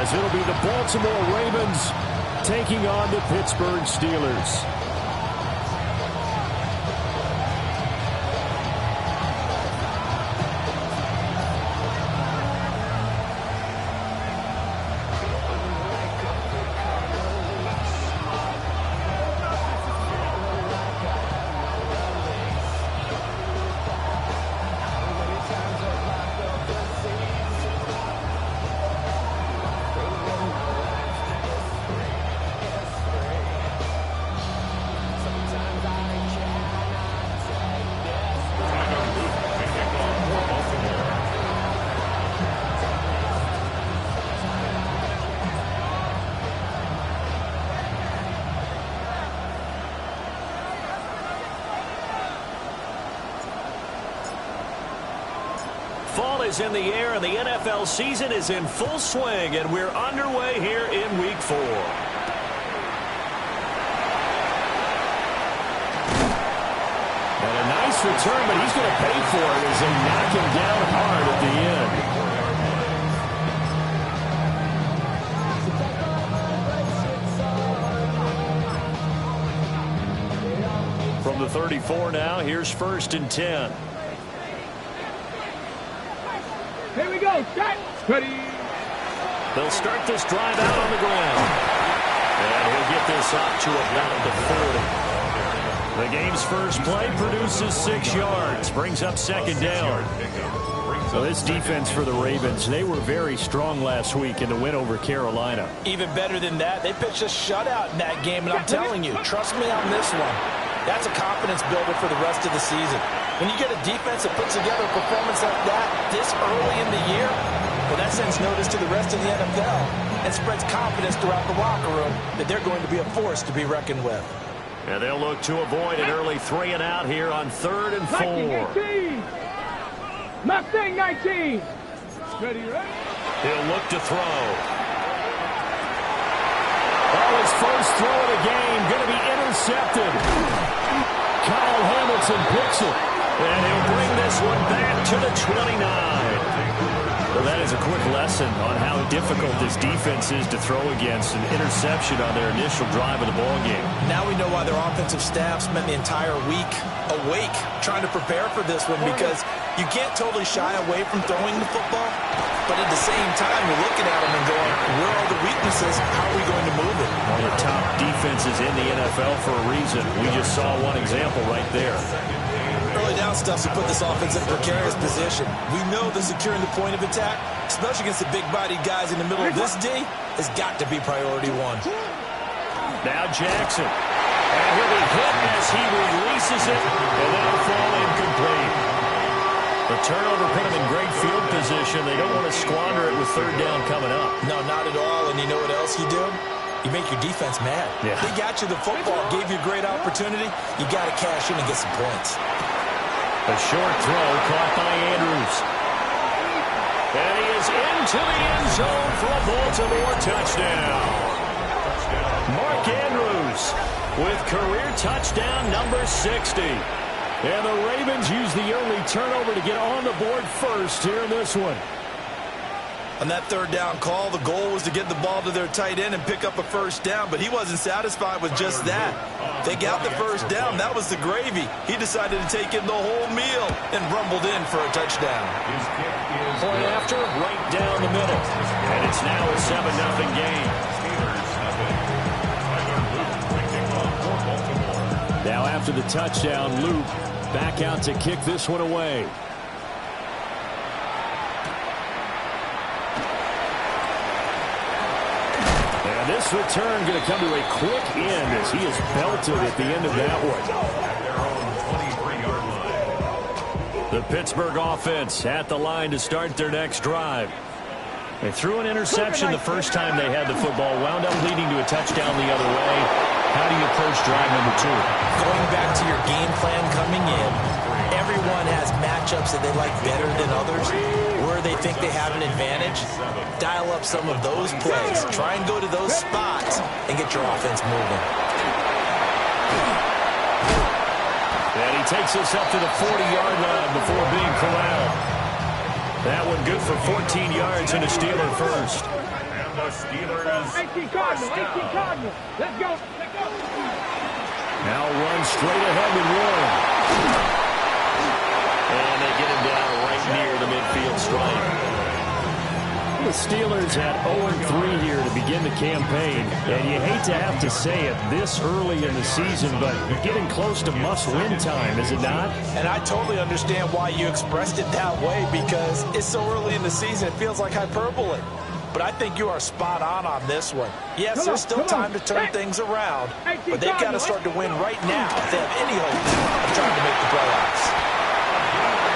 as it'll be the Baltimore Ravens taking on the Pittsburgh Steelers. Fall is in the air, and the NFL season is in full swing, and we're underway here in Week 4. And a nice return, but he's going to pay for it as they knock him down hard at the end. From the 34 now, here's 1st and 10. Here we go. Set. Ready. They'll start this drive out on the ground. And he'll get this up to about the 40. The game's first play produces 6 yards. Brings up 2nd down. So this defense for the Ravens, they were very strong last week in the win over Carolina. Even better than that, they pitched a shutout in that game. And I'm telling you, trust me on this one. That's a confidence builder for the rest of the season. When you get a defense that puts together a performance like that this early in the year, well, that sends notice to the rest of the NFL and spreads confidence throughout the locker room that they're going to be a force to be reckoned with. And they'll look to avoid an early 3 and out here on 3rd and 4. 19. Mustang 19. Ready, right? He'll look to throw. Oh, his first throw of the game going to be intercepted. Kyle Hamilton picks it. And he'll bring this one back to the 29. Well, that is a quick lesson on how difficult this defense is to throw against. An interception on their initial drive of the ballgame. Now we know why their offensive staff spent the entire week awake trying to prepare for this one, because you can't totally shy away from throwing the football, but at the same time you're looking at them and going, where are the weaknesses? How are we going to move it? One of the top defenses in the NFL for a reason. We just saw one example right there. Early down stuff to put this offense in a precarious position. We know that securing the point of attack, especially against the big-bodied guys in the middle of this D, has got to be priority one. Now Jackson. And he'll be hit as he releases it, and that'll fall incomplete. The turnover put him in great field position. They don't want to squander it with 3rd down coming up. No, not at all. And you know what else you do? You make your defense mad. Yeah. They got you the football, gave you a great opportunity. You got to cash in and get some points. A short throw caught by Andrews. And he is into the end zone for a Baltimore touchdown. Mark Andrews with career touchdown number 60. And the Ravens use the early turnover to get on the board first here in this one. On that 3rd down call, the goal was to get the ball to their tight end and pick up a 1st down, but he wasn't satisfied with just that. They got the 1st down. That was the gravy. He decided to take in the whole meal and rumbled in for a touchdown. Point after, right down the middle. And it's now a 7-0 game. Now after the touchdown, Luke back out to kick this one away. And this return going to come to a quick end as he is belted at the end of that one. The Pittsburgh offense at the line to start their next drive. They threw an interception the first time they had the football, wound up leading to a touchdown the other way. How do you approach drive number 2? Going back to your game plan coming in, everyone has matchups that they like better than others, where they think they have an advantage. Dial up some of those plays. Try and go to those spots and get your offense moving. And he takes us up to the 40-yard line before being corralled. That one good for 14 yards and a Steeler first. the Steelers, 18 Cardinal, 18 Cardinal. Let's go. Let's go. Now run straight ahead with Warren. And they get him down right near the midfield stripe. The Steelers had 0-3 here to begin the campaign, and you hate to have to say it this early in the season, but you're getting close to must-win time, is it not? And I totally understand why you expressed it that way, because it's so early in the season, it feels like hyperbole. But I think you are spot on this one. Yes, there's still time to turn things around, but they've got to start to win right now if they have any hope of trying to make the playoffs.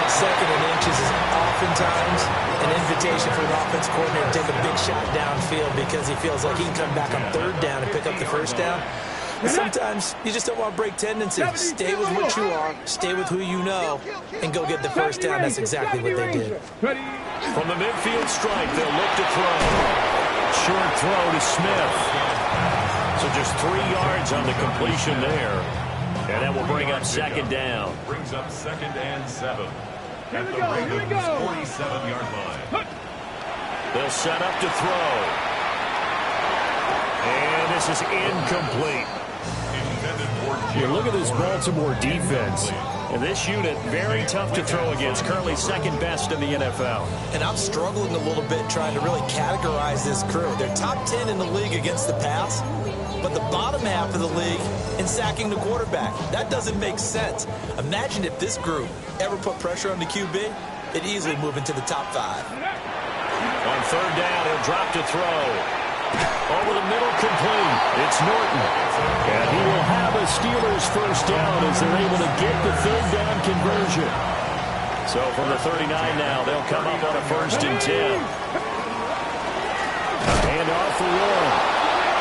Second and inches is oftentimes an invitation for an offense coordinator to take a big shot downfield because he feels like he can come back on third down and pick up the first down. And sometimes you just don't want to break tendencies. Stay with what you are, stay with who you know, and go get the first down. That's exactly what they did. From the midfield stripe, they'll look to throw. Short throw to Smith. So just 3 yards on the completion there. And that will bring up second down. Brings up 2nd and 7. Here At we the go, here we Ravens' go. 47-yard line. They'll set up to throw. And this is incomplete. Intended for You look at this Baltimore defense. And this unit, very tough to throw against. Currently second best in the NFL. And I'm struggling a little bit trying to really categorize this crew. They're top 10 in the league against the pass, but the bottom half of the league in sacking the quarterback. That doesn't make sense. Imagine if this group ever put pressure on the QB, it'd easily move into the top 5. On third down, he'll drop to throw. Over the middle, complete. It's Norton. And he will have a Steelers first down as they're able to get the third down conversion. So from the 39 now, they'll come up on a 1st and 10. Hand off for Warren.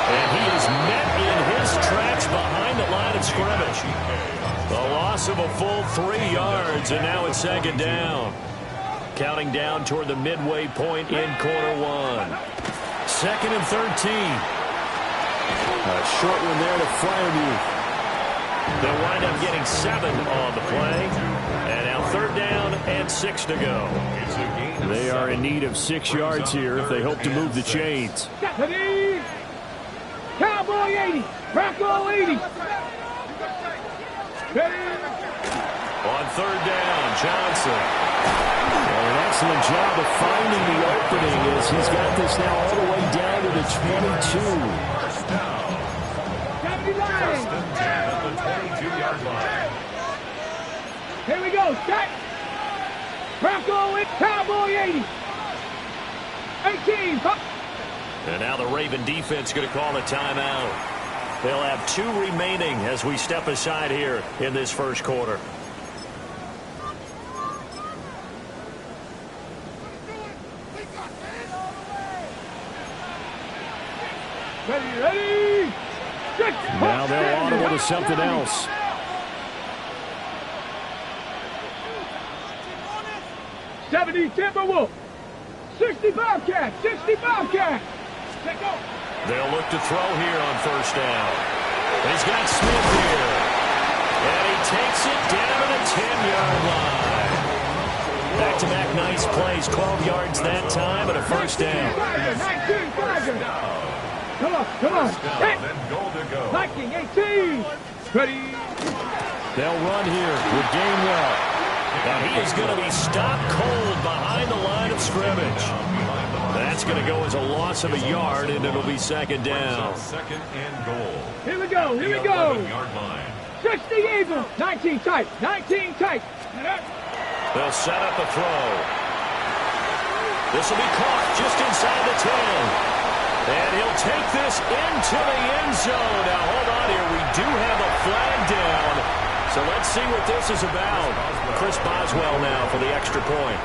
And he is met in his tracks behind the line of scrimmage. The loss of a full 3 yards, and now it's second down. Counting down toward the midway point in quarter 1. 2nd and 13. A short one there to Freiermuth. They'll wind up getting 7 on the play. And now third down and 6 to go. They are in need of 6 yards here if they hope to move the chains. Cowboy 80. Bronco 80. On third down, Johnson. An excellent job of finding the opening as he's got this now all the way down to the 22. at the 22-yard line. Here we go. Set. Bronco with Cowboy 80. 18. Up. And now the Raven defense going to call a timeout. They'll have 2 remaining as we step aside here in this first quarter. Ready. Now they're audible to something else. '70 Timberwolf. 60 Bobcat. 60 Bobcat. Let go. They'll look to throw here on first down. He's got Smith here. And he takes it down to the 10-yard line. Back-to-back nice plays. 12 yards that time and a first down. 19 Tiger. Come on, come on. And goal to go. Viking 18. Ready. They'll run here with Gainwell. And he is going to be stopped cold behind the line of scrimmage. That's going to go as a loss of a yard, and it'll be second down. Second and goal. Here we go, here we go. 11-yard line. 60 Eagles. 19 tight, 19 tight. They'll set up a throw. This will be caught just inside the 10. And he'll take this into the end zone. Now, hold on here. We do have a flag down. So let's see what this is about. Chris Boswell now for the extra point.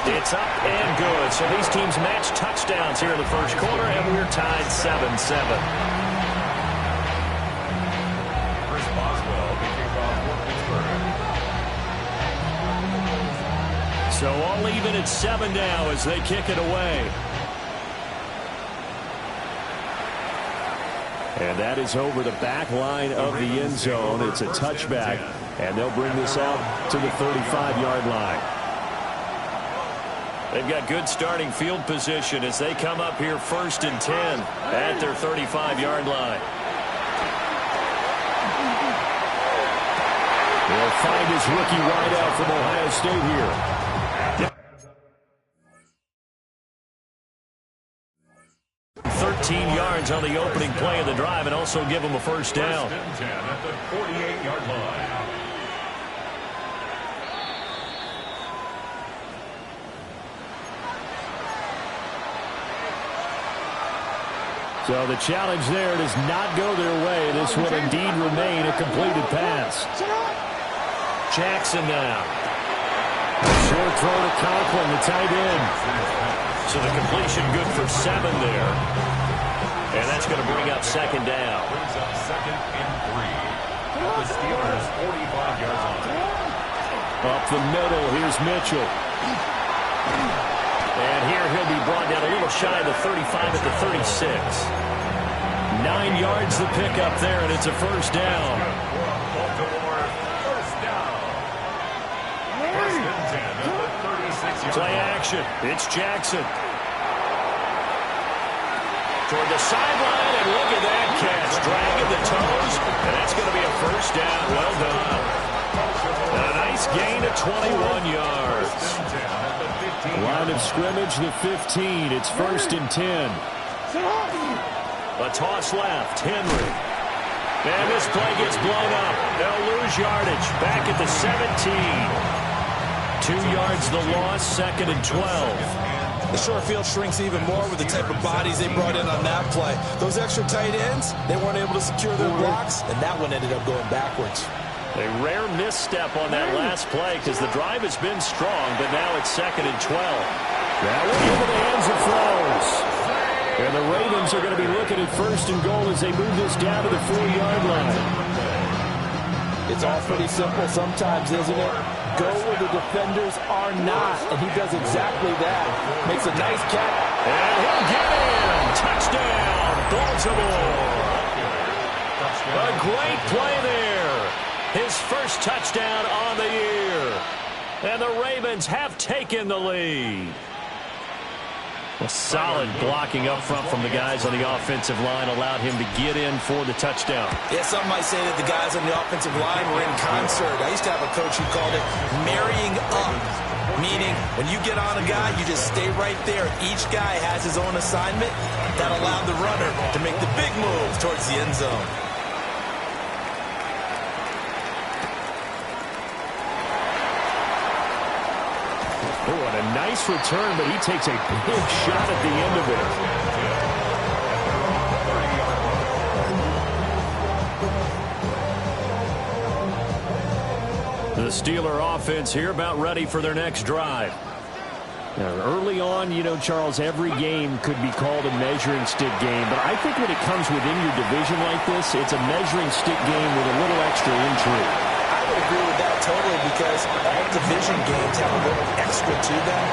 It's up and good. So these teams match touchdowns here in the first quarter, and we're tied 7-7. Chris Boswell, the kickoff for Pittsburgh. So all even at 7 now as they kick it away. And that is over the back line of the end zone. It's a touchback, and they'll bring this out to the 35-yard line. They've got good starting field position as they come up here 1st and 10 at their 35-yard line. They'll find his rookie wideout from Ohio State here. 13 yards on the opening play of the drive and also give them a first down. 1st and 10 at the 48-yard line. So the challenge there does not go their way. This will indeed remain a completed pass. Jackson now. Short throw to Conklin, the tight end. So the completion good for 7 there. And that's going to bring up 2nd down. Brings up 2nd and 3. At the Steelers' 45-yard line. Up the middle, here's Mitchell. And here he'll be brought down a little shy of the 35 at the 36. 9 yards the pickup there, and it's a first down. Baltimore, first down. 1st and 10 at the 36-yard Play line. action. It's Jackson. Toward the sideline, and look at that catch. Dragging the toes, and that's going to be a first down. Well done. And a nice gain of 21 yards. Line of scrimmage, the 15. It's 1st and 10. A toss left. Henry. And this play gets blown up. They'll lose yardage. Back at the 17. 2 yards the loss, 2nd and 12. The short field shrinks even more with the type of bodies they brought in on that play. Those extra tight ends, they weren't able to secure their blocks, and that one ended up going backwards. A rare misstep on that last play because the drive has been strong, but now it's 2nd and 12. That one into the hands of Flowers. And the Ravens are going to be looking at 1st and goal as they move this down to the 4-yard line. It's all pretty simple sometimes, isn't it? Go where the defenders are not, and he does exactly that. Makes a nice catch. And he'll get in. Touchdown, Baltimore. A great play there. His first touchdown on the year. And the Ravens have taken the lead. A solid blocking up front from the guys on the offensive line allowed him to get in for the touchdown. Yeah, some might say that the guys on the offensive line were in concert. I used to have a coach who called it marrying up, meaning when you get on a guy, you just stay right there. Each guy has his own assignment. That allowed the runner to make the big move towards the end zone. Oh, and a nice return, but he takes a big shot at the end of it. The Steeler offense here about ready for their next drive. Now, early on, you know, Charles, every game could be called a measuring stick game, but I think when it comes within your division like this, it's a measuring stick game with a little extra intrigue. I would agree with that totally because all division games have a little extra to them.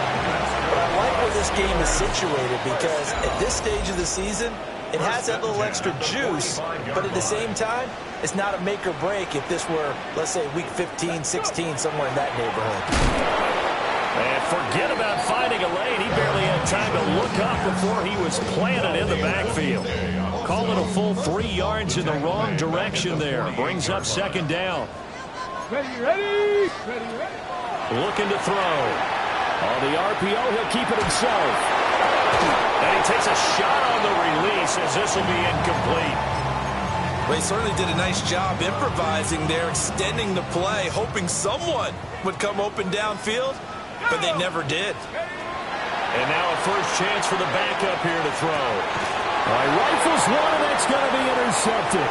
But I like where this game is situated because at this stage of the season, it has that little extra juice, but at the same time, it's not a make or break if this were, let's say, week 15, 16, somewhere in that neighborhood. And forget about finding a lane. He barely had time to look up before he was planted in the backfield. Call it a full 3 yards in the wrong direction there. Brings up 2nd down. Ready. Looking to throw. On the RPO, he'll keep it himself. And he takes a shot on the release as this will be incomplete. Well, he certainly did a nice job improvising there, extending the play, hoping someone would come open downfield, but they never did. And now a first chance for the backup here to throw. All right, rifles one, and that's going to be intercepted.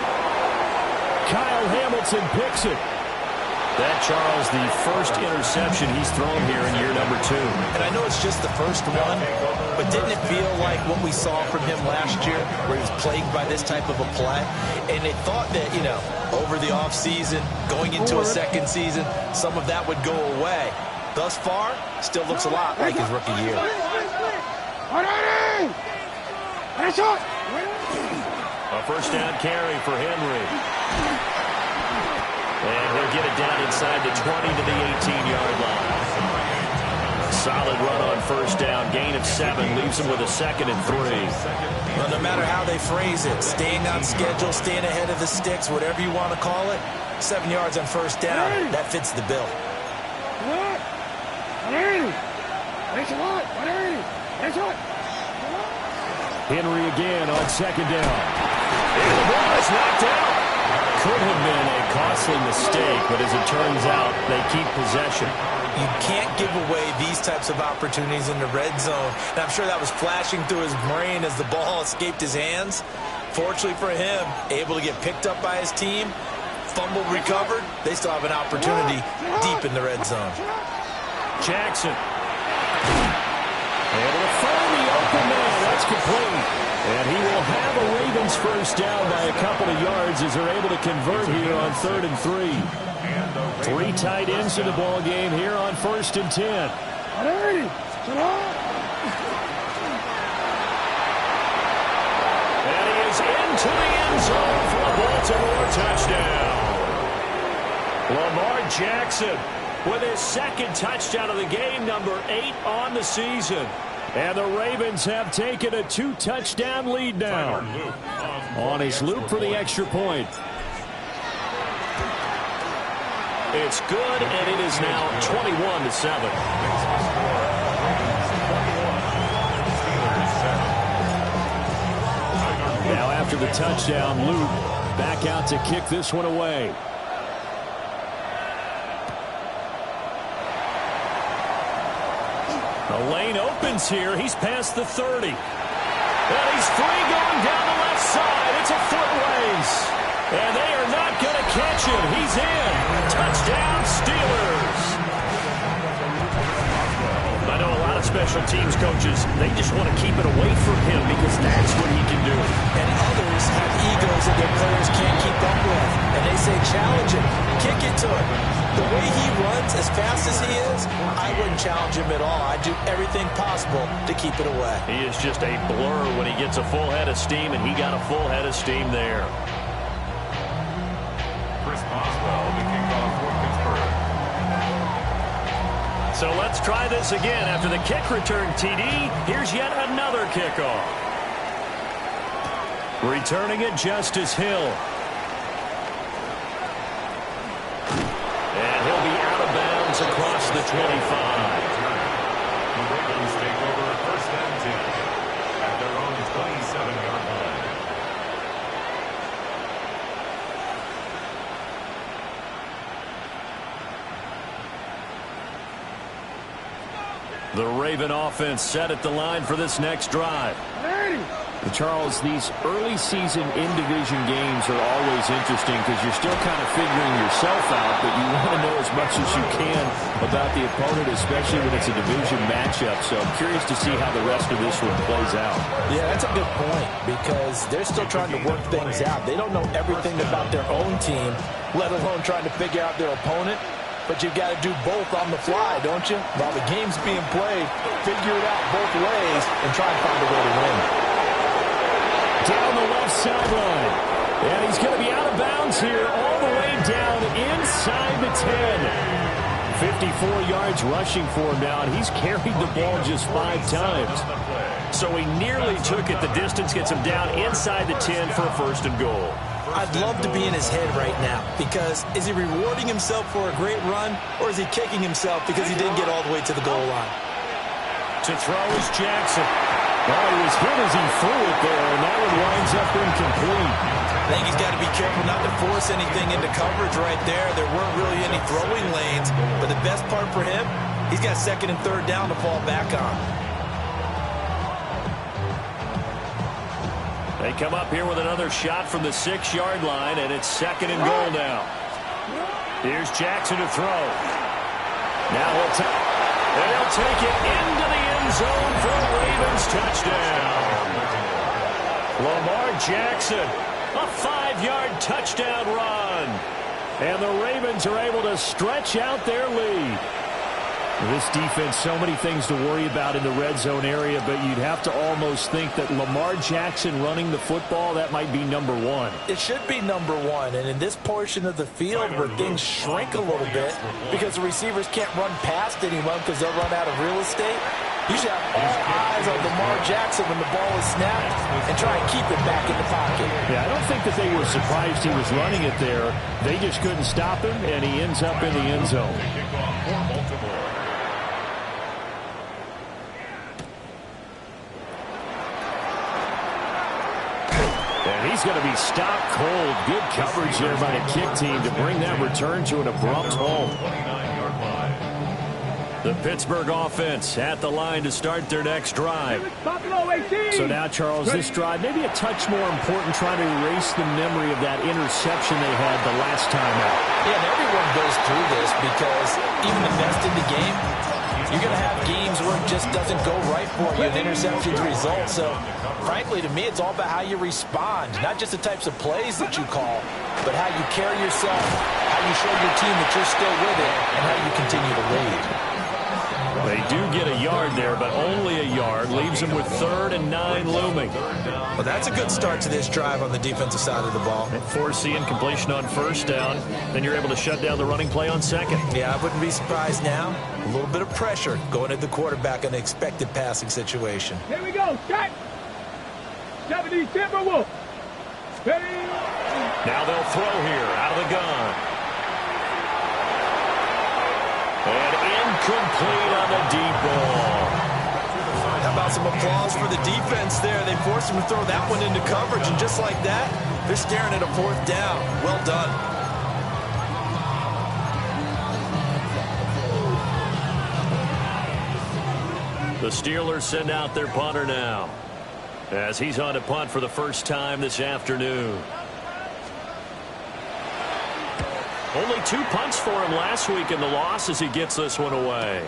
Kyle Hamilton picks it. That, Charles, the first interception he's thrown here in year number 2. And I know it's just the first one, but didn't it feel like what we saw from him last year, where he was plagued by this type of a play? And they thought that, you know, over the offseason, going into a second season, some of that would go away. Thus far, still looks a lot like his rookie year. A first down carry for Henry. And he'll get it down inside the 20 to the 18-yard line. solid run on first down. Gain of 7 leaves him with a 2nd and 3. Well, no matter how they phrase it, staying on schedule, staying ahead of the sticks, whatever you want to call it, 7 yards on first down, that fits the bill. Henry again on 2nd down. And the ball is knocked out. Could have been a costly mistake, but as it turns out, they keep possession. You can't give away these types of opportunities in the red zone. And I'm sure that was flashing through his brain as the ball escaped his hands. Fortunately for him, able to get picked up by his team, fumble recovered. They still have an opportunity deep in the red zone. Jackson. Able to find the open man. That's complete. And he will have a Ravens first down by a couple of yards as they're able to convert here on 3rd and 3. 3 tight ends in the ball game here on 1st and 10. And he is into the end zone for a Baltimore touchdown. Lamar Jackson with his 2nd touchdown of the game, number 8 on the season. And the Ravens have taken a 2-touchdown lead now. On his loop for the extra point. It's good, and it is now 21-7. Now after the touchdown, Luke back out to kick this one away. The lane opens here. He's past the 30. And he's free going down the left side. It's a foot race. And they are not going to catch him. He's in. Touchdown, Steelers. I know a lot of special teams coaches, they just want to keep it away from him because that's what he can do. And others have egos that their players can't keep up with. And they say challenge him, kick it to him. The way he runs as fast as he is, I wouldn't challenge him at all. I'd do everything possible to keep it away. He is just a blur when he gets a full head of steam, and he got a full head of steam there. Chris Boswell, the kickoff for Pittsburgh. So let's try this again. After the kick return TD, here's yet another kickoff. Returning it, Justice Hill. And he'll be out of bounds across the 25. The Ravens take over 1st and 10 at their own 27-yard line. The Raven offense set at the line for this next drive. And Charles, these early season in-division games are always interesting because you're still kind of figuring yourself out, but you want to know as much as you can about the opponent, especially when it's a division matchup. So I'm curious to see how the rest of this one plays out. Yeah, that's a good point because they're still trying to work things out. They don't know everything about their own team, let alone trying to figure out their opponent. But you've got to do both on the fly, don't you? While the game's being played, figure it out both ways and try and find a way to win. Down the left sideline. And he's going to be out of bounds here all the way down inside the 10. 54 yards rushing for him now, and he's carried the ball just 5 times. So he nearly took it the distance, gets him down inside the 10 for a 1st and goal. I'd love to be in his head right now because is he rewarding himself for a great run or is he kicking himself because he didn't get all the way to the goal line? To throw is Jackson. Well, he was hit as he threw it there, and that one winds up incomplete. I think he's got to be careful not to force anything into coverage right there. There weren't really any throwing lanes, but the best part for him, he's got 2nd and 3rd down to fall back on. They come up here with another shot from the 6-yard line, and it's 2nd and goal now. Here's Jackson to throw. Now they'll take it into the end zone for a Ravens touchdown. Lamar Jackson, a 5-yard touchdown run. And the Ravens are able to stretch out their lead. This defense, so many things to worry about in the red zone area, but you'd have to almost think that Lamar Jackson running the football, that might be number one. It should be number one, and in this portion of the field where things shrink a little bit because the receivers can't run past anyone because they'll run out of real estate, you should have all eyes on Lamar Jackson when the ball is snapped and try and keep it back in the pocket. Yeah, I don't think that they were surprised he was running it there. They just couldn't stop him, and he ends up in the end zone. And he's going to be stopped cold. Good coverage there by the kick team to bring that return to an abrupt halt. The Pittsburgh offense at the line to start their next drive. So now, Charles, this drive maybe a touch more important, trying to erase the memory of that interception they had the last time out. Yeah, and everyone goes through this because even the best in the game, you're going to have games where it just doesn't go right for you, and interceptions result. So, frankly, to me, it's all about how you respond, not just the types of plays that you call, but how you carry yourself, how you show your team that you're still with it, and how you continue to lead. They do get a yard there, but only a yard. Leaves them with 3rd and 9 looming. Well, that's a good start to this drive on the defensive side of the ball. Force the incompletion on 1st down. Then you're able to shut down the running play on 2nd. Yeah, I wouldn't be surprised now. A little bit of pressure going at the quarterback in an expected passing situation. Here we go. Shot. 70 Timberwolves. Ready. Now they'll throw here out of the gun. And incomplete on the deep ball. How about some applause for the defense there? They forced him to throw that one into coverage, and just like that, they're staring at a 4th down. Well done. The Steelers send out their punter now, as he's on to punt for the first time this afternoon. Only 2 punts for him last week in the loss as he gets this one away.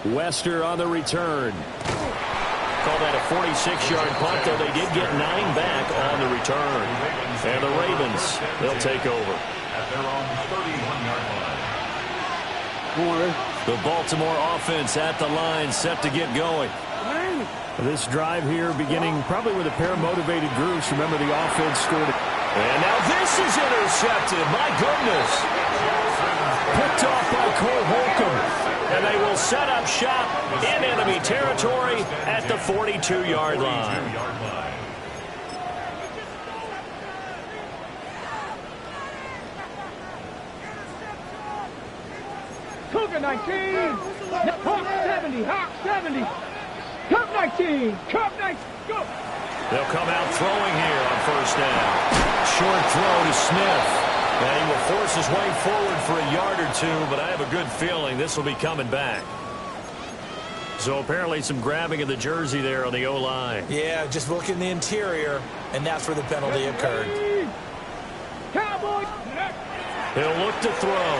Wester on the return. Call that a 46-yard punt, though they did get 9 back on the return. And the Ravens, they'll take over. At their own 31-yard line. The Baltimore offense at the line, set to get going. This drive here beginning probably with a pair of motivated groups. Remember, the offense scored. And now this is intercepted. My goodness. Picked off by Cole Holcomb. And they will set up shop in enemy territory at the 42-yard line. Cougar 19. Hawk 70. Hawk 70. Cup 19. Cup 19. Go. They'll come out throwing here on 1st down. Short throw to Smith. And he will force his way forward for a yard or 2, but I have a good feeling this will be coming back. So apparently some grabbing of the jersey there on the O-line. Yeah, just look in the interior, and that's where the penalty occurred. Cowboys. He'll look to throw.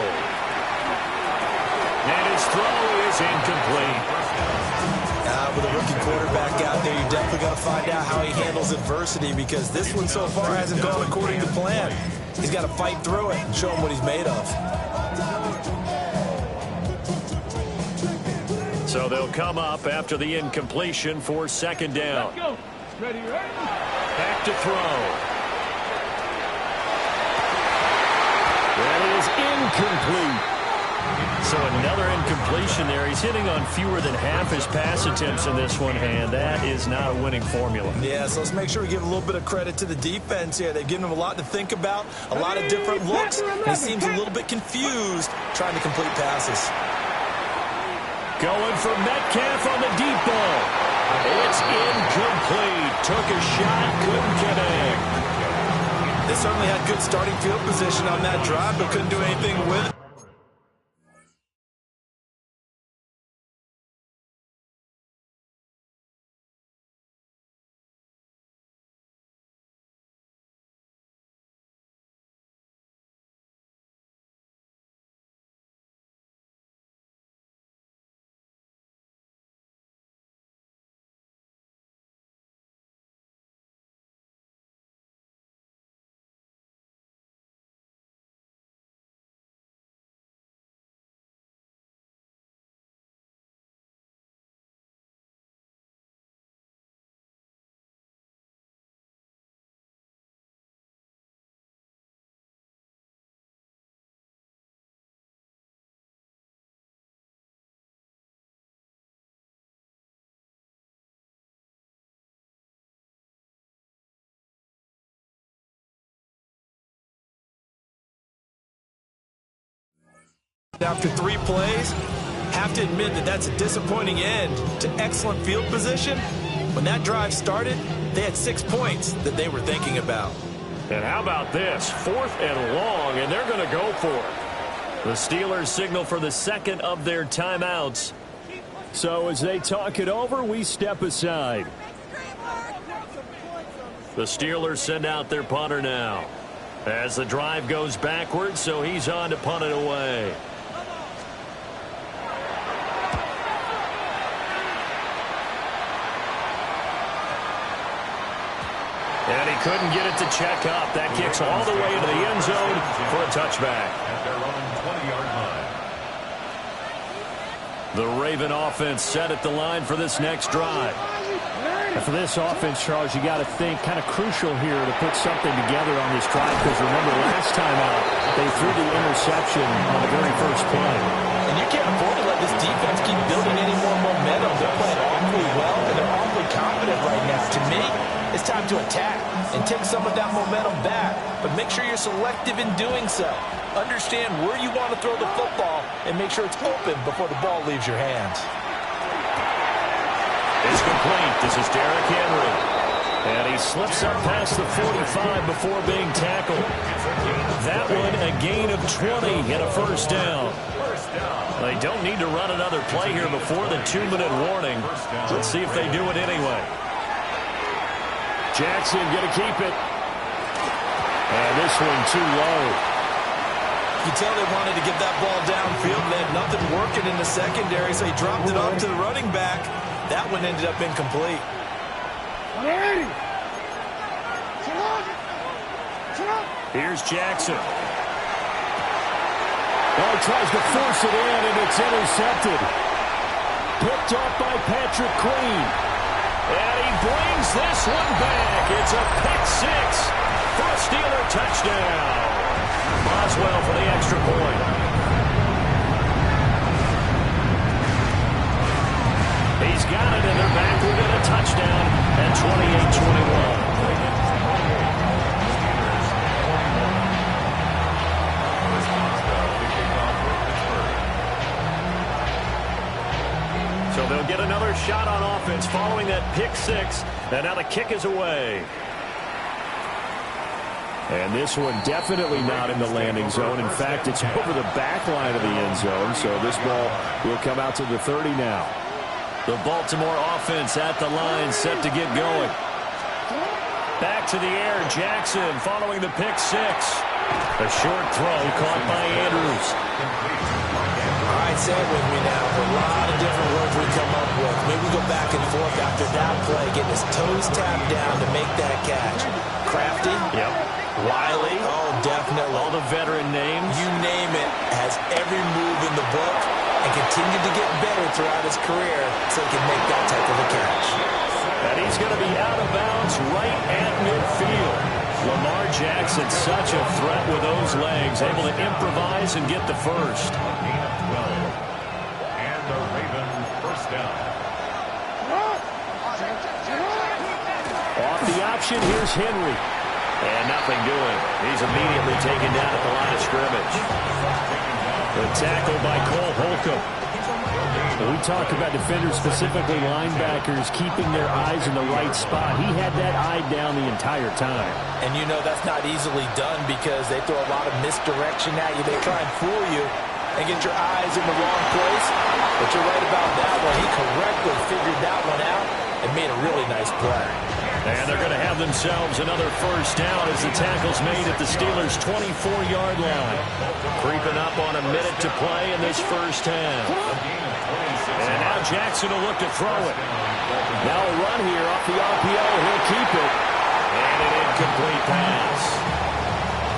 And his throw is incomplete. With a rookie quarterback out there, you're definitely going to find out how he handles adversity, because this one so far hasn't gone according to plan. He's got to fight through it and show him what he's made of. So they'll come up after the incompletion for 2nd down. Let's go. Ready, ready. Back to throw. That is incomplete. So another incompletion there. He's hitting on fewer than half his pass attempts in this one, and that is not a winning formula. Yeah, so let's make sure we give a little bit of credit to the defense here. They've given him a lot to think about, a lot of different looks. He seems a little bit confused trying to complete passes. Going for Metcalf on the deep ball. It's incomplete. Took a shot, couldn't connect. They certainly had good starting field position on that drive, but couldn't do anything with it. After 3 plays, have to admit that that's a disappointing end to excellent field position. When that drive started, they had 6 points that they were thinking about. And how about this? 4th and long, and they're going to go for it. The Steelers signal for the second of their timeouts. So as they talk it over, we step aside. The Steelers send out their punter now. As the drive goes backwards, so he's on to punt it away. And he couldn't get it to check up. That kicks all the way into the end zone for a touchback. At their own 20-yard line. The Raven offense set at the line for this next drive. And for this offense, Charles, you got to think kind of crucial here to put something together on this drive, because remember last time out they threw the interception on the very first play. And you can't afford to let this defense keep building any more momentum. They're playing awfully well, and they're awfully confident right now. To me, it's time to attack and take some of that momentum back, but make sure you're selective in doing so. Understand where you want to throw the football and make sure it's open before the ball leaves your hands. It's complete. This is Derrick Henry. And he slips up past the 45 before being tackled. That one a gain of 20 and a first down. They don't need to run another play here before the 2-minute warning. Let's see if they do it anyway. Jackson going to keep it. And this one too low. You tell they wanted to get that ball downfield. They had nothing working in the secondary, so he dropped it off to the running back. That one ended up incomplete. Here's Jackson. Oh, he tries to force it in, and it's intercepted. Picked off by Patrick Queen. And he brings this one back. It's a pick six for a Steeler touchdown. Boswell for the extra point. He's got it, and they're back within a touchdown at 28-21. So they'll get another shot on offense following that pick six, and now the kick is away. And this one definitely not in the landing zone. In fact, it's over the back line of the end zone, so this ball will come out to the 30 now. The Baltimore offense at the line, set to get going. Back to the air, Jackson following the pick six. A short throw caught by Andrews. All right, say it with me now. A lot of different words we come up with. Maybe we go back and forth after that play, getting his toes tapped down to make that catch. Crafty. Yep. Wiley. Oh, definitely. All the veteran names. You name it. Has every move in the book and continued to get better throughout his career so he can make that type of a catch. And he's going to be out of bounds right at midfield. Lamar Jackson, such a threat with those legs, able to improvise and get the first. And the Ravens first down. Off the option, here's Henry. And nothing doing. He's immediately taken down at the line of scrimmage. The tackle by Cole Holcomb. We talk about defenders, specifically linebackers, keeping their eyes in the right spot. He had that eye down the entire time. And you know that's not easily done because they throw a lot of misdirection at you. They try and fool you and get your eyes in the wrong place. But you're right about that one. He correctly figured that one out and made a really nice play. And they're going to have themselves another first down as the tackle's made at the Steelers' 24-yard line. Creeping up on a minute to play in this first half. And now Jackson will look to throw it. Now a run here off the RPO. He'll keep it. And an incomplete pass.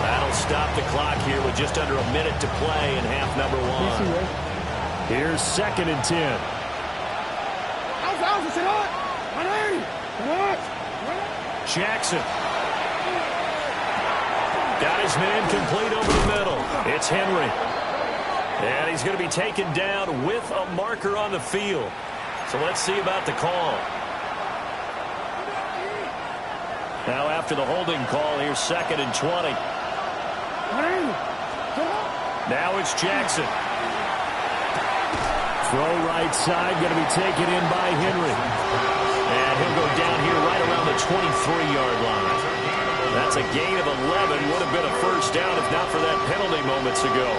That'll stop the clock here with just under a minute to play in half number one. Here's 2nd and 10. Jackson. Got his man complete over the middle. It's Henry. And he's going to be taken down with a marker on the field. So let's see about the call. Now after the holding call, here's 2nd and 20. Now it's Jackson. Throw right side, going to be taken in by Henry. And he'll go down here right around the 23-yard line. That's a gain of 11. Would have been a first down if not for that penalty moments ago.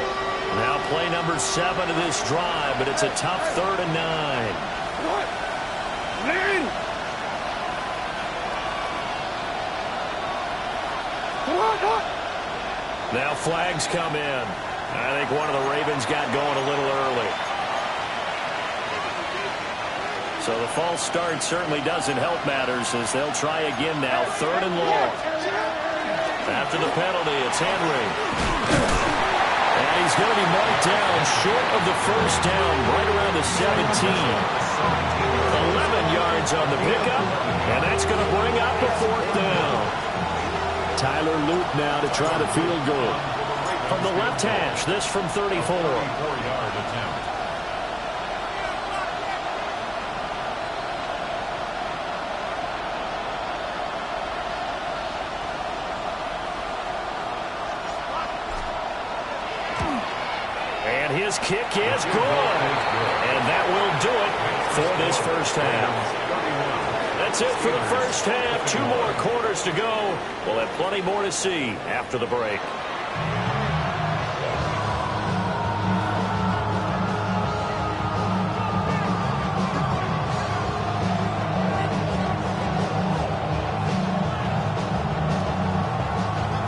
Now play number 7 of this drive, but it's a tough 3rd and 9. Now flags come in. I think one of the Ravens got going a little early. So the false start certainly doesn't help matters as they'll try again now. 3rd and long. After the penalty, it's Henry. And he's going to be marked down short of the first down, right around the 17. 11 yards on the pickup, and that's going to bring up a 4th down. Tyler Luke now to try the field goal. From the left hash, this from 34. 34-yard attempt. And his kick is good. And that will do it for this first half. That's it for the first half. 2 more quarters to go. We'll have plenty more to see after the break.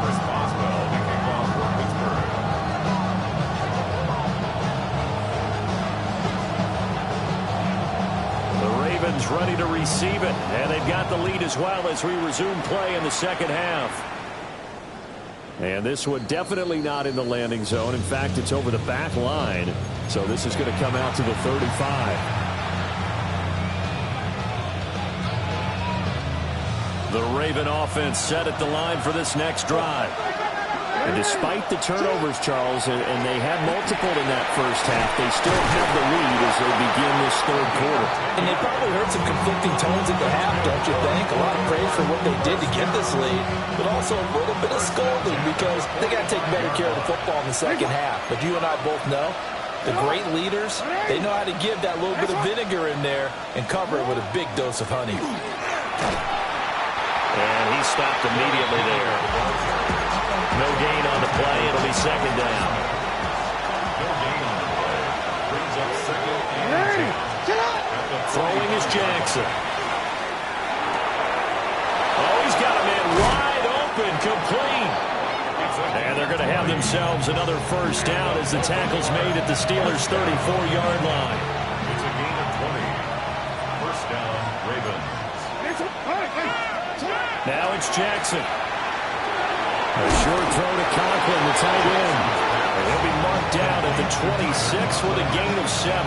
Chris Boswell to kick off for Pittsburgh. Ready to receive it, and they've got the lead as well as we resume play in the second half. And this one definitely not in the landing zone. In fact, it's over the back line, so this is going to come out to the 35. The Raven offense set at the line for this next drive. And despite the turnovers, Charles, and they had multiple in that first half, they still have the lead as they begin this 3rd quarter. And they probably heard some conflicting tones at the half, don't you think? A lot of praise for what they did to get this lead, but also a little bit of scolding because they got to take better care of the football in the second half. But you and I both know the great leaders, they know how to give that little bit of vinegar in there and cover it with a big dose of honey. And he stopped immediately there. No gain on the play. It'll be 2nd down. No gain on the play. Brings up 2nd and 10. Throwing is Jackson. Oh, he's got a man wide open, complete. And they're going to have themselves another first down as the tackle's made at the Steelers' 34-yard line. It's a gain of 20. First down, Ravens. Now it's Jackson. A short throw to Conklin, the tight end. And he'll be marked down at the 26 with a gain of 7.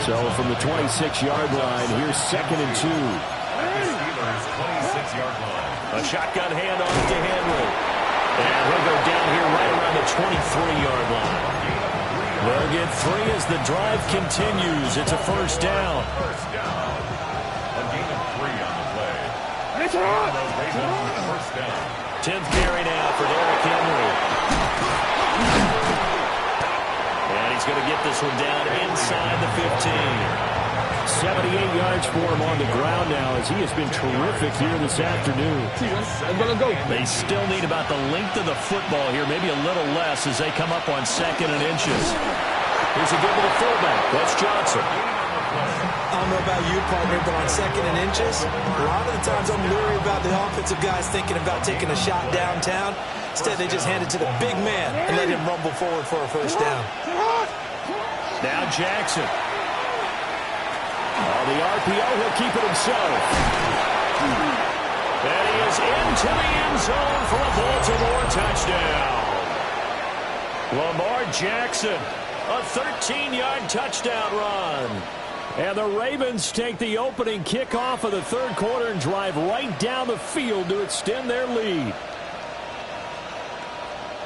So from the 26-yard line, here's 2nd and 2. Steelers' 26-yard line. A shotgun handoff to Henry. And he'll go down here right around the 23-yard line. They'll get 3 as the drive continues. It's a first down. First down. A gain of 3 on the play. The Ravens first down. 10th carry now for Derrick Henry. And he's going to get this one down inside the 15. 78 yards for him on the ground now as he has been terrific here this afternoon. They still need about the length of the football here, maybe a little less as they come up on 2nd and inches. Here's a give to the fullback. That's Johnson. I don't know about you, partner, but on 2nd and inches, a lot of the times I'm leery about the offensive guys thinking about taking a shot downtown. Instead, they just hand it to the big man and let him rumble forward for a first down. Now Jackson. The RPO, he'll keep it himself. And he is into the end zone for a Baltimore touchdown. Lamar Jackson, a 13-yard touchdown run. And the Ravens take the opening kickoff of the 3rd quarter and drive right down the field to extend their lead.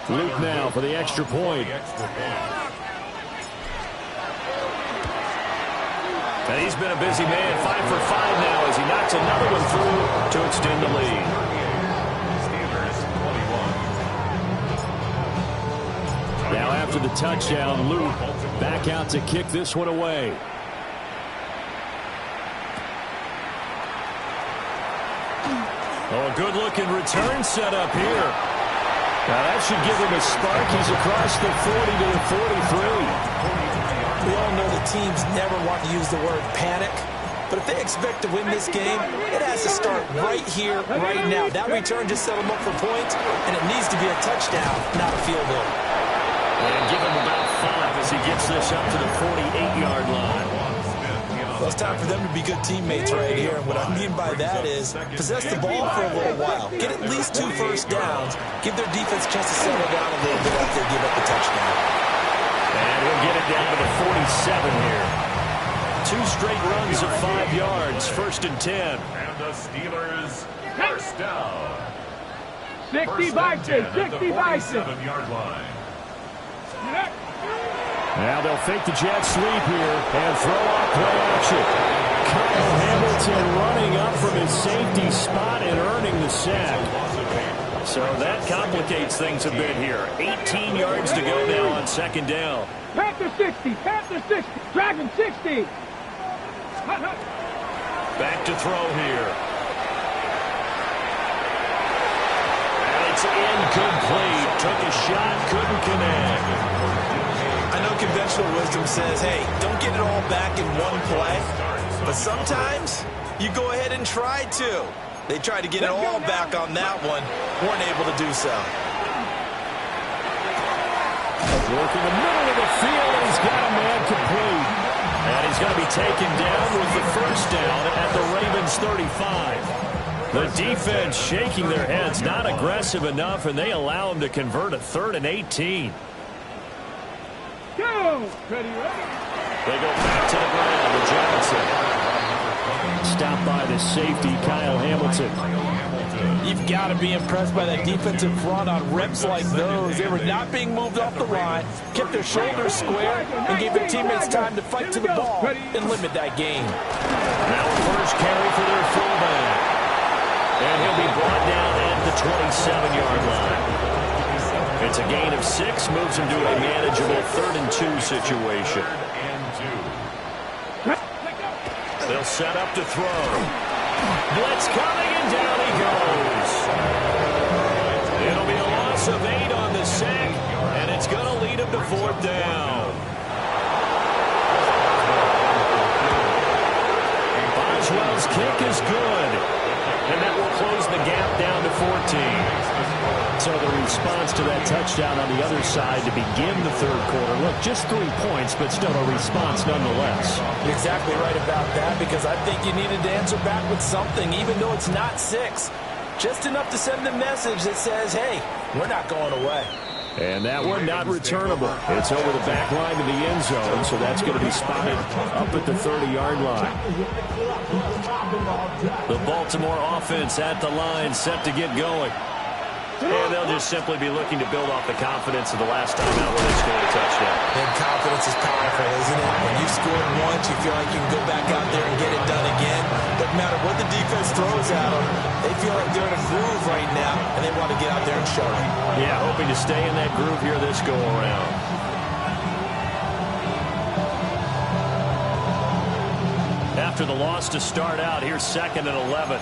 Luke now for the extra point. And he's been a busy man, 5 for 5 now as he knocks another one through to extend the lead. Steelers 21. Now after the touchdown. Luke back out to kick this one away. Oh, a good-looking return set up here. Now that should give him a spark. He's across the 40 to the 43. We all know the teams never want to use the word panic, but if they expect to win this game, it has to start right here, right now. That return just set them up for points, and it needs to be a touchdown, not a field goal. And give him about 5 as he gets this up to the 48-yard line. Well, it's time for them to be good teammates right here. And what I mean by that is possess the ball for a little while. Get at least 2 first downs. Give their defense a chance to settle down a little bit after they give up the touchdown. And he'll get it down to the 47 here. 2 straight runs of 5 yards. 1st and 10. And the Steelers first down. 60 Bison, 60 Bison. 47-yard line. Now they'll fake the jet sweep here and throw off play action. Kyle Hamilton running up from his safety spot and earning the sack. So that complicates things a bit here. 18 yards to go now on 2nd down. Panther 60, Panther 60, Dragon 60. Back to throw here. And it's incomplete. Took a shot, couldn't connect. I know conventional wisdom says, hey, don't get it all back in one play. But sometimes you go ahead and try to. They tried to get it all back on that one. Weren't able to do so. Working the middle of the field, and he's got a man complete. And he's going to be taken down with the first down at the Ravens 35. The defense shaking their heads, not aggressive enough, and they allow him to convert a 3rd and 18. Go! Ready, ready. They go back to the ground to Johnson. Stopped by the safety, Kyle Hamilton. You've got to be impressed by that defensive front on reps like those. They were not being moved off the line, kept their shoulders square, and gave their teammates time to fight to the ball and limit that game. Now a first carry for their fullback. And he'll be brought down at the 27-yard line. It's a gain of 6, moves him to a manageable 3rd and 2 situation. They'll set up to throw. Blitz coming, and down he goes. It'll be a loss of 8 on the sack, and it's going to lead him to 4th down. Boswell's kick is good, and that will close the gap down to 14. So the response to that touchdown on the other side to begin the 3rd quarter. Look, just 3 points, but still a response nonetheless. You're exactly right about that, because I think you needed to answer back with something, even though it's not 6. Just enough to send a message that says, hey, we're not going away. And that one not returnable. It's over the back line to the end zone, so that's going to be spotted up at the 30-yard line. The Baltimore offense at the line, set to get going. And they'll just simply be looking to build off the confidence of the last time out where they scored a touchdown. And confidence is powerful, isn't it? When you scored once, you feel like you can go back out there and get it done again. Doesn't matter what the defense throws at them. They feel like they're in a groove right now, and they want to get out there and show it. Yeah, hoping to stay in that groove here this go-around. After the loss to start out, here's 2nd and 11.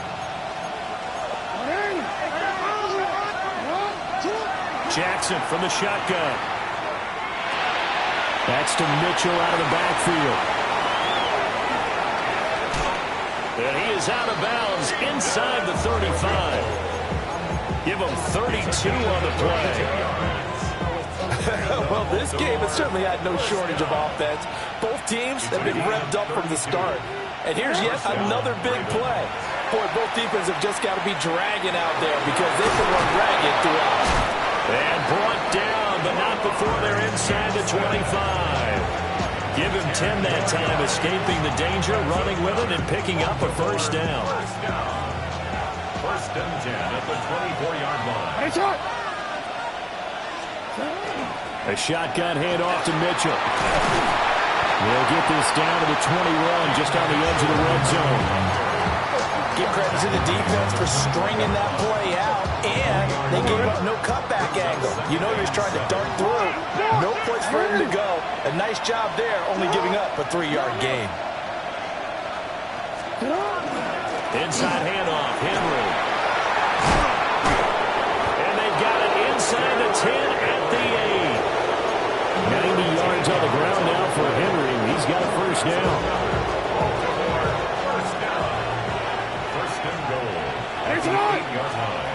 Jackson from the shotgun. That's to Mitchell out of the backfield. And he is out of bounds inside the 35. Give him 32 on the play. Well, this game has certainly had no shortage of offense. Both teams have been revved up from the start. And here's yet another big play. Boy, both defenses have just got to be dragging out there because they can run ragged throughout. And brought down, but not before they're inside the 25. Give him 10 that time, escaping the danger, running with it, and picking up a first down. 1st and 10 at the 24-yard line. Hey, shot! A shotgun handoff to Mitchell. They'll get this down to the 21, just on the edge of the red zone. Give credit to the defense for stringing that play out, and they gave up no cutback angle. You know you're trying to dart through. No place for him to go. A nice job there, only giving up a 3-yard gain. Inside handoff, Henry. And they got it inside the 10 at the 8. 90 yards on the ground now for Henry. He's got a first down. First and goal. At the 8-yard line.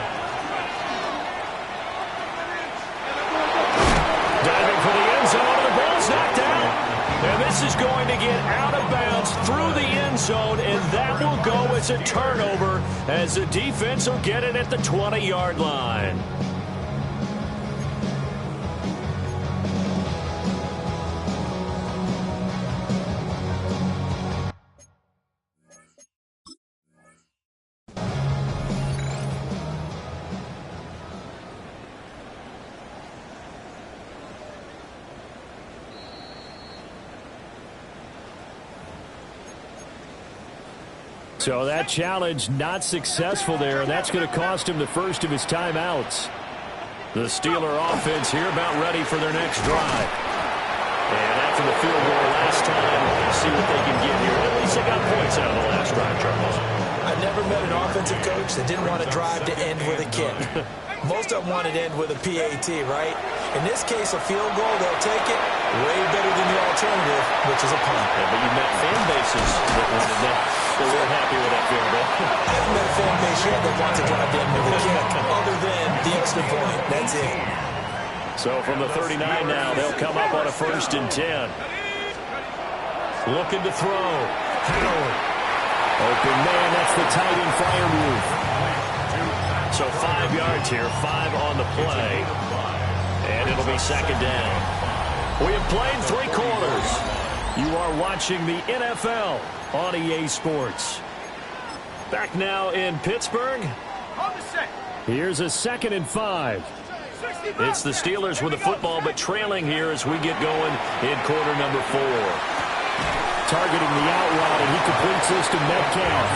Diving for the end zone, and the ball's knocked out. And this is going to get out of bounds through the end zone, and that will go as a turnover as the defense will get it at the 20-yard line. So that challenge not successful there, and that's going to cost him the first of his timeouts. The Steeler offense here about ready for their next drive. And after the field goal last time, let's see what they can get here. At least they got points out of the last drive, Charles. I've never met an offensive coach that didn't want a drive to end with a kick. Most of them wanted to end with a PAT, right? In this case, a field goal, they'll take it. Way better than the alternative, which is a punt. Yeah, but you've met fan bases that weren't happy with that field goal. I haven't met a fan base yet that wants to drive to end with a kick, other than the extra point. That's it. So from the 39 now, they'll come up on a 1st and 10. Looking to throw. Howard. Open man, that's the tight end fire move. So 5 yards here, 5 on the play. And it'll be 2nd down. We have played 3 quarters. You are watching the NFL on EA Sports. Back now in Pittsburgh. Here's a 2nd and 5. It's the Steelers with the football, but trailing here as we get going in quarter number 4. Targeting the out route, and he completes this to Metcalf.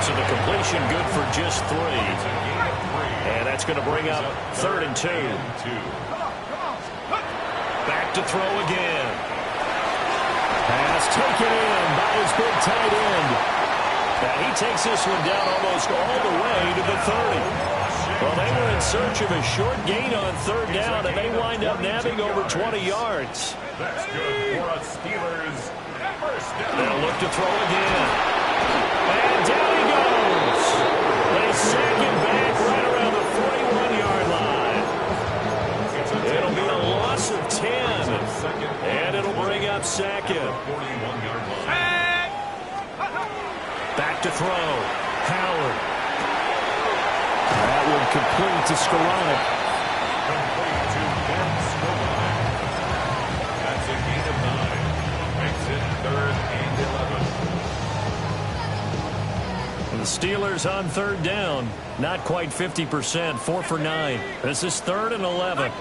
So the completion good for just 3. And that's going to bring up 3rd and 2. Back to throw again. Pass taken in by his big tight end. Now he takes this one down almost all the way to the 30. Well, they were in search of a short gain on 3rd down, and they wind up nabbing over 20 yards. That's good for us Steelers. First down. They'll look to throw again. And down he goes. They sack him back right around the 41-yard line. It'll be a loss of 10. And it'll bring up 2nd. Back to throw. Howard. That one complete to Skoranek. Complete to Ben Skoranek. That's a gain of 9. Makes it 3rd and 11. The Steelers on 3rd down. Not quite 50%. 4 for 9. This is 3rd and 11.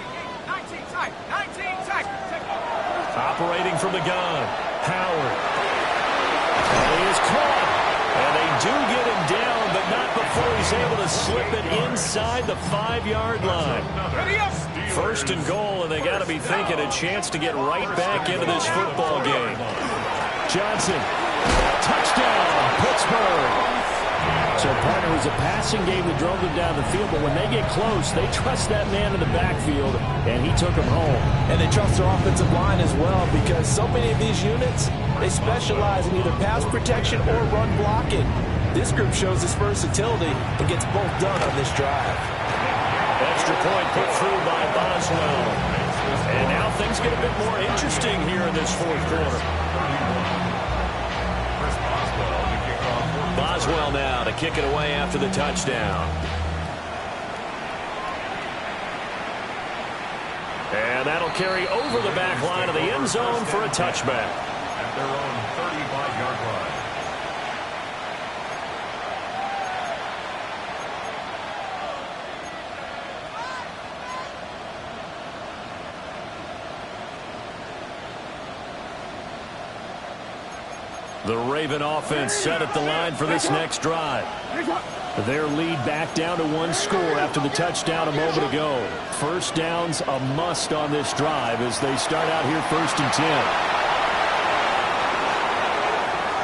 Operating from the gun. Howard. And he is caught. And they do get him down, but not before he's able to slip it inside the 5-yard line. 1st and goal, and they got to be thinking a chance to get right back into this football game. Johnson. Touchdown, Pittsburgh. So, partner, it was a passing game that drove them down the field, but when they get close, they trust that man in the backfield, and he took them home. And they trust their offensive line as well, because so many of these units, they specialize in either pass protection or run blocking. This group shows its versatility and gets both done on this drive. Extra point put through by Boswell. And now things get a bit more interesting here in this 4th quarter. Boswell now to kick it away after the touchdown. And that'll carry over the back line of the end zone for a touchback. At their own 35-yard line. The Raven offense set at the line for this next drive. Their lead back down to 1 score after the touchdown a moment ago. First down's a must on this drive as they start out here 1st and 10.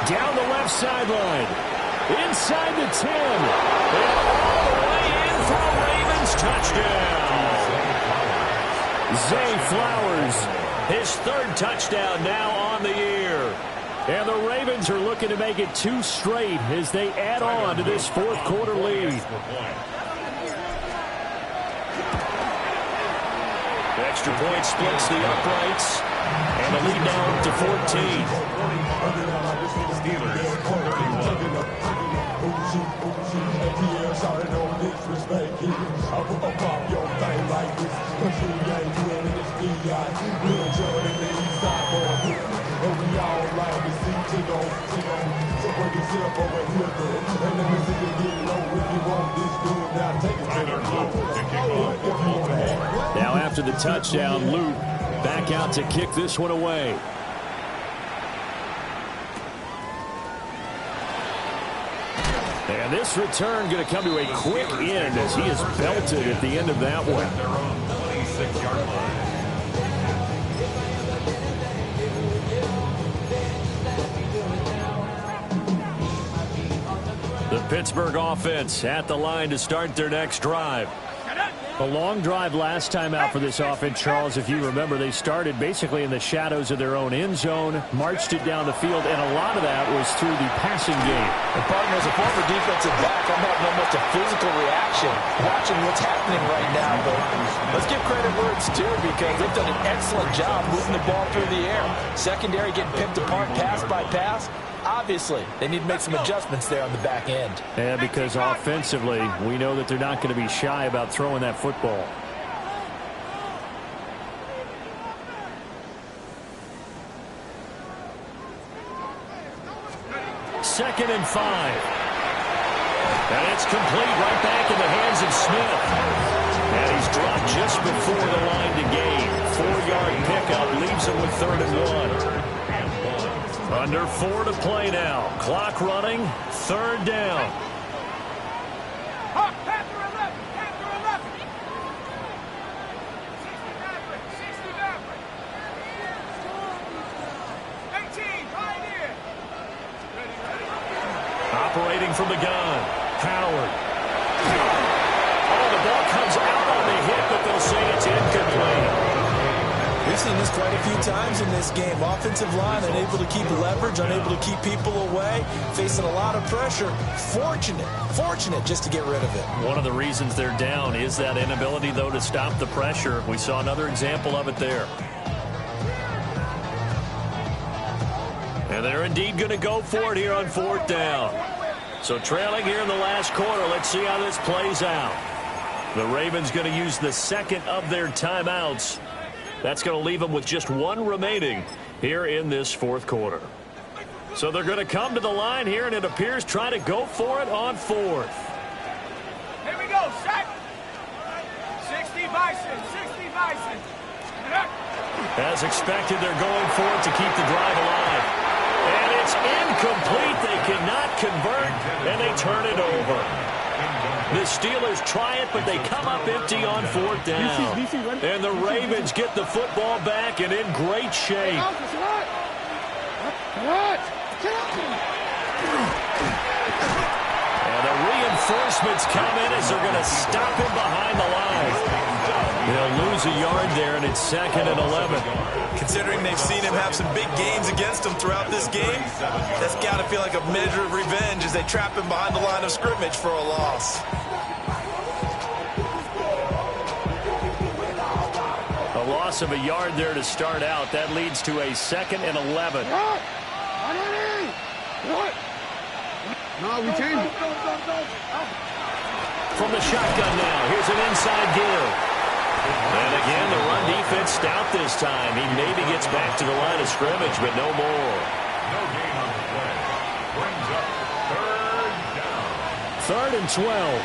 Down the left sideline. Inside the 10. And all the way in for a Ravens touchdown. Zay Flowers, his 3rd touchdown now on the year. And the Ravens are looking to make it 2 straight as they add on to this 4th quarter lead. Extra point splits the uprights. And the lead now up to 14. Now after the touchdown, Luke back out to kick this one away. And this return going to come to a quick end as he is belted at the end of that one. Their own 26-yard line. The Pittsburgh offense at the line to start their next drive. A long drive last time out for this offense, Charles. If you remember, they started basically in the shadows of their own end zone, marched it down the field, and a lot of that was through the passing game. And partner, as a former defensive back, I'm having almost a physical reaction watching what's happening right now. But let's give credit where it's due because they've done an excellent job moving the ball through the air. Secondary getting picked apart pass by pass. Obviously, they need to make some adjustments there on the back end. Yeah, because offensively, we know that they're not going to be shy about throwing that football. Second and 5. And it's complete right back in the hands of Smith. And he's dropped just before the line to gain. 4-yard pickup leaves him with 3rd and 1. Under 4 to play now. Clock running. 3rd down. Panther 11. Panther 11. 18. Pioneer. Operating from the gun. Howard. Oh, the ball comes out on the hit, but they'll say it's incomplete. We've seen this quite a few times in this game. Offensive line unable to keep leverage, unable to keep people away, facing a lot of pressure. Fortunate just to get rid of it. One of the reasons they're down is that inability, though, to stop the pressure. We saw another example of it there. And they're indeed going to go for it here on 4th down. So trailing here in the last quarter, let's see how this plays out. The Ravens going to use the 2nd of their timeouts. That's going to leave them with just 1 remaining here in this 4th quarter. So they're going to come to the line here, and it appears try to go for it on 4th. Here we go. Set. 60 Bison. 60 Bison. As expected, they're going for it to keep the drive alive. And it's incomplete. They cannot convert, and they turn it over. The Steelers try it, but they come up empty on 4th down. And the Ravens get the football back and in great shape. And the reinforcements come in as they're going to stop him behind the line. They'll lose a yard there, and it's 2nd and 11. Considering they've seen him have some big gains against him throughout this game, that's got to feel like a measure of revenge as they trap him behind the line of scrimmage for a loss. A loss of a yard there to start out. That leads to a 2nd and 11. No, we changed it. From the shotgun now, here's an inside give. And again, the run defense stout this time. He maybe gets back to the line of scrimmage, but no more. No gain on the play. Brings up 3rd down. 3rd and 12.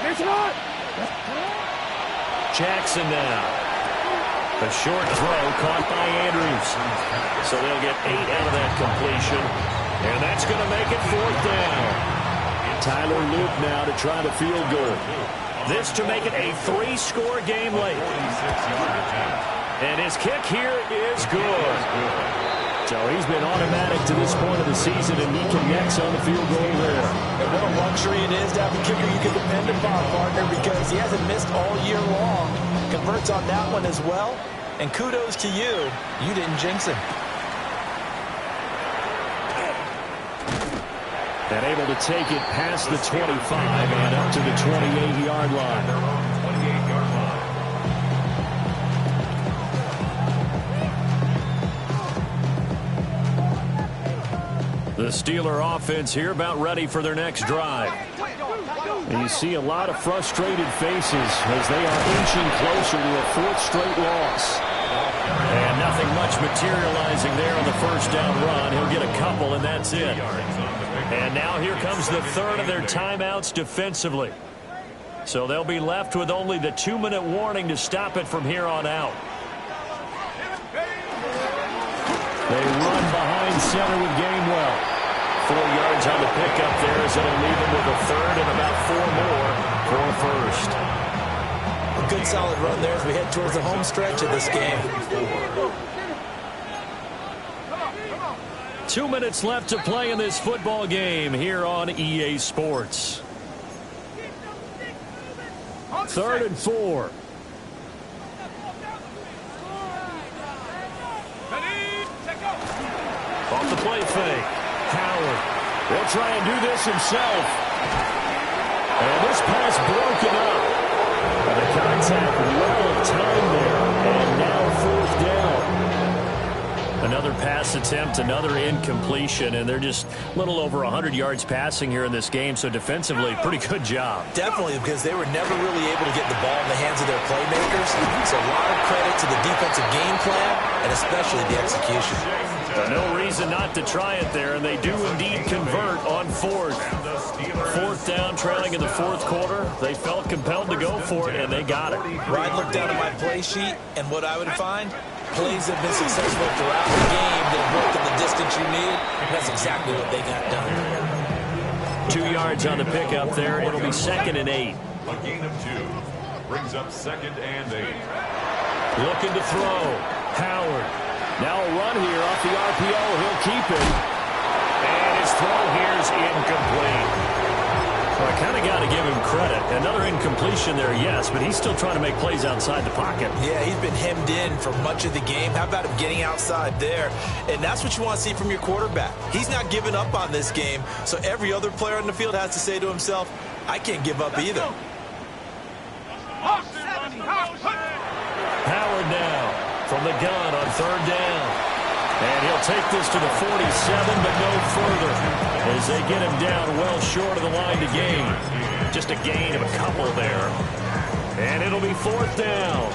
It's not. Jackson now. A short throw caught by Andrews. So they'll get 8 out of that completion. And that's going to make it 4th down. Tyler Luke now to try the field goal. This to make it a 3-score game late. And his kick here is good. So he's been automatic to this point of the season, and he connects on the field goal there. And what a luxury it is to have a kicker you can depend upon, partner, because he hasn't missed all year long. Converts on that one as well. And kudos to you. You didn't jinx him. And able to take it past the 25 and up to the 28-yard line. The Steeler offense here about ready for their next drive. And you see a lot of frustrated faces as they are inching closer to a 4th straight loss. And nothing much materializing there on the first down run. He'll get a couple, and that's it. And now here comes the 3rd of their timeouts defensively. So they'll be left with only the 2-minute warning to stop it from here on out. They run behind center with Gainwell. 4 yards on the pickup there as it'll leave him with a 3rd and about 4 more for a first. A good solid run there as we head towards the home stretch of this game. 2 minutes left to play in this football game here on EA Sports. 3rd and 4. Off the play fake. Howard will try and do this himself. And this pass broken up. And the contact well timed there. And now 4th down. Another pass attempt, another incompletion, and they're just a little over 100 yards passing here in this game, so defensively, pretty good job. Definitely, because they were never really able to get the ball in the hands of their playmakers. So a lot of credit to the defensive game plan, and especially the execution. No reason not to try it there, and they do indeed convert on 4th. 4th down, trailing in the 4th quarter. They felt compelled to go for it, and they got it. Ryan looked down at my play sheet, and what I would find, plays have been successful throughout the game that have worked in the distance you need. That's exactly what they got done. 2 yards on the pickup there. It'll be 2nd and 8. A gain of 2 brings up 2nd and 8. Looking to throw. Howard. Now a run here off the RPO. He'll keep it. And his throw here is incomplete. Well, I kind of got to give him credit. Another incompletion there, yes, but he's still trying to make plays outside the pocket. Yeah, he's been hemmed in for much of the game. How about him getting outside there? And that's what you want to see from your quarterback. He's not giving up on this game, so every other player on the field has to say to himself, I can't give up either. Howard now from the gun on 3rd down. And he'll take this to the 47, but no further as they get him down well short of the line to gain. Just a gain of a couple there. And it'll be 4th down.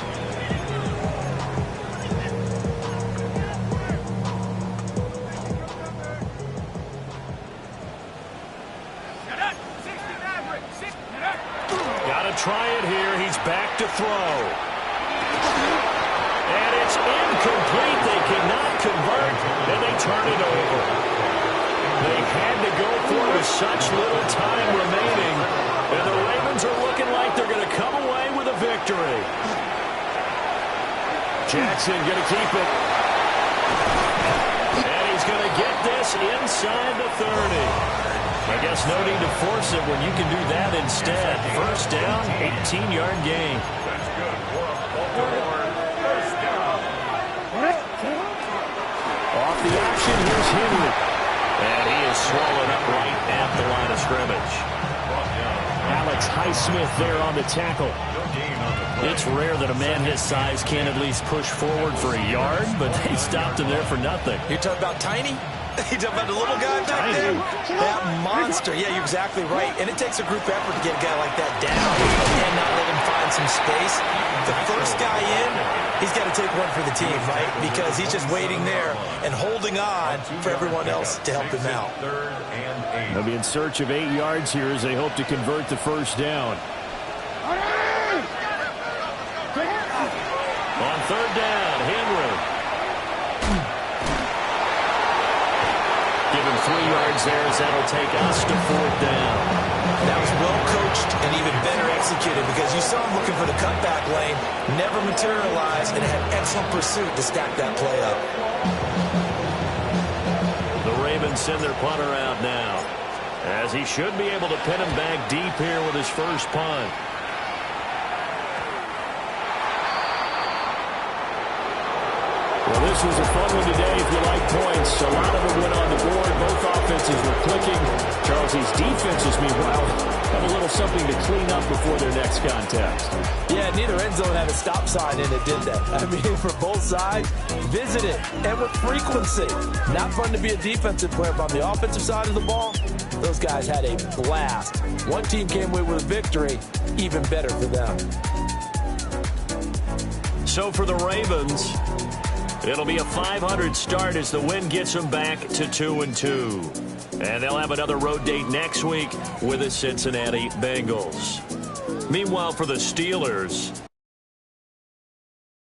Got to try it here. He's back to throw. And it's incomplete. They cannot convert, and they turn it over. They had to go for it with such little time remaining, and the Ravens are looking like they're going to come away with a victory. Jackson going to keep it. And he's going to get this inside the 30. I guess no need to force it when you can do that instead. First down, 18-yard gain. That's good for a Baltimore first down. Off the option, here's Henry. And he is swallowed up right at the line of scrimmage. Alex Highsmith there on the tackle. No gain on the play. It's rare that a man his size can at least push forward for a yard, but they stopped him there for nothing. You're talking about Tiny? You're talking about the little guy back there? That monster. Yeah, you're exactly right. And it takes a group effort to get a guy like that down and not let him find some space. The first guy in, he's got to take one for the team, right? Because he's just waiting there and holding on for everyone else to help him out. 3rd and 8. They'll be in search of 8 yards here as they hope to convert the first down. On third down. Henry. Give him 3 yards there as that'll take us to fourth down. That was well coached and even better executed because you saw him looking for the cutback lane, never materialized, and had excellent pursuit to stack that play up. The Ravens send their punter out now, as he should be able to pin him back deep here with his first punt. Well, this was a fun one today if you like points. A lot of them went on the board. Both offenses were clicking. Charles, these defenses, meanwhile, have a little something to clean up before their next contest. Yeah, neither end zone had a stop sign in it, did they? I mean, for both sides, visit it, and with frequency. Not fun to be a defensive player, but on the offensive side of the ball, those guys had a blast. One team came away with a victory, even better for them. So for the Ravens, it'll be a 500 start as the win gets them back to 2-2. And they'll have another road date next week with the Cincinnati Bengals. Meanwhile, for the Steelers,